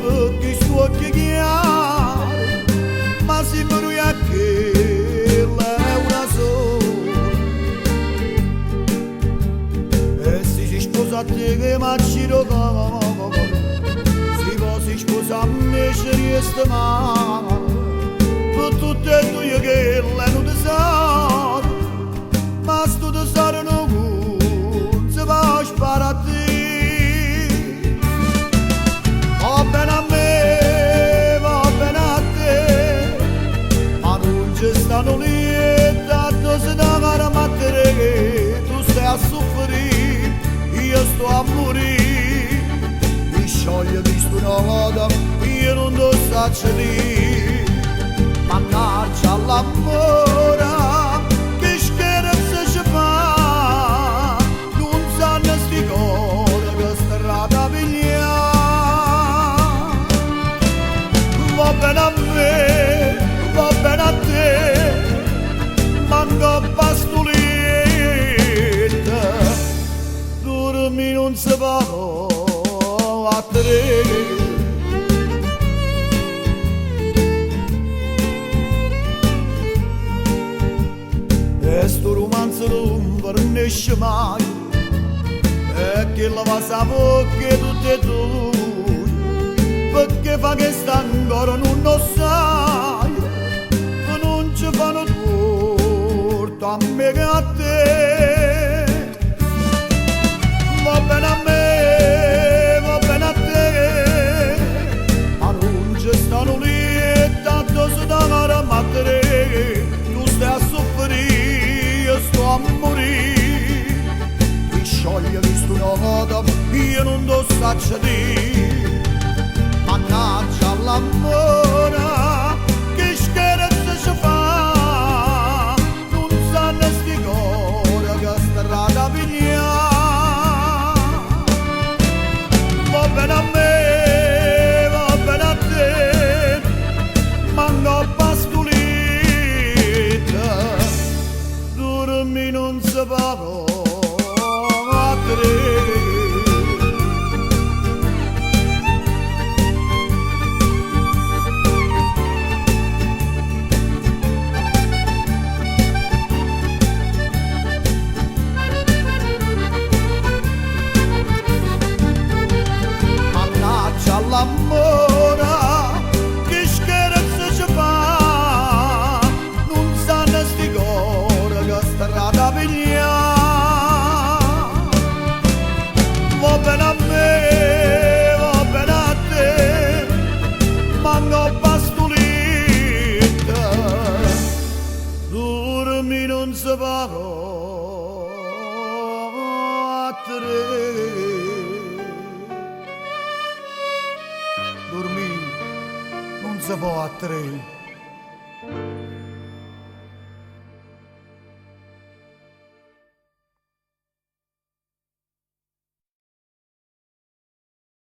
perché sto occhi chiari, ma si brucia che è una sola. E se si sposa a te che mi si può si sposa a me ci resta male, per tutte e due che lei non ti sa, ma sto ti sa non si va a sparare a te. Va bene a me, va bene a te, ma non ci stanno lì e tanto si da cara mattere, tu stai a soffrire, io sto a morire, mi scioglie visto una volta, io non lo so dire, mannaggia l'amore, che scherzo ci fa, non sanno sti cose che strada pigliare. Va bene a me, va bene a te, manco pastoletta, dormi non si va a tre. E sto romanzo non finisce mai, e che la va sapere tutte e due, perché fa che sta ancora non lo sai, che non ci fanno torto a me che a te. Va bene a me, va bene a te, ma non ci stanno lì e tanto si danno a mattere, tu stai a soffrire, io sto a morire, ti scioglie visto una volta, io non lo so dire. Mannaggia l'amore, che scherzo ci fa, non sanno sti cose che strada pigliare. Va bene a me, va bene a te, ma no pastoletta, dormi non si va a tre. L'amore, che scherzo ci fa, non sanno sti cose che strada pigliare. Va bene a me, va bene a te, ma no pastoletta, dormi non si va a tre. Dormì non si può a tre.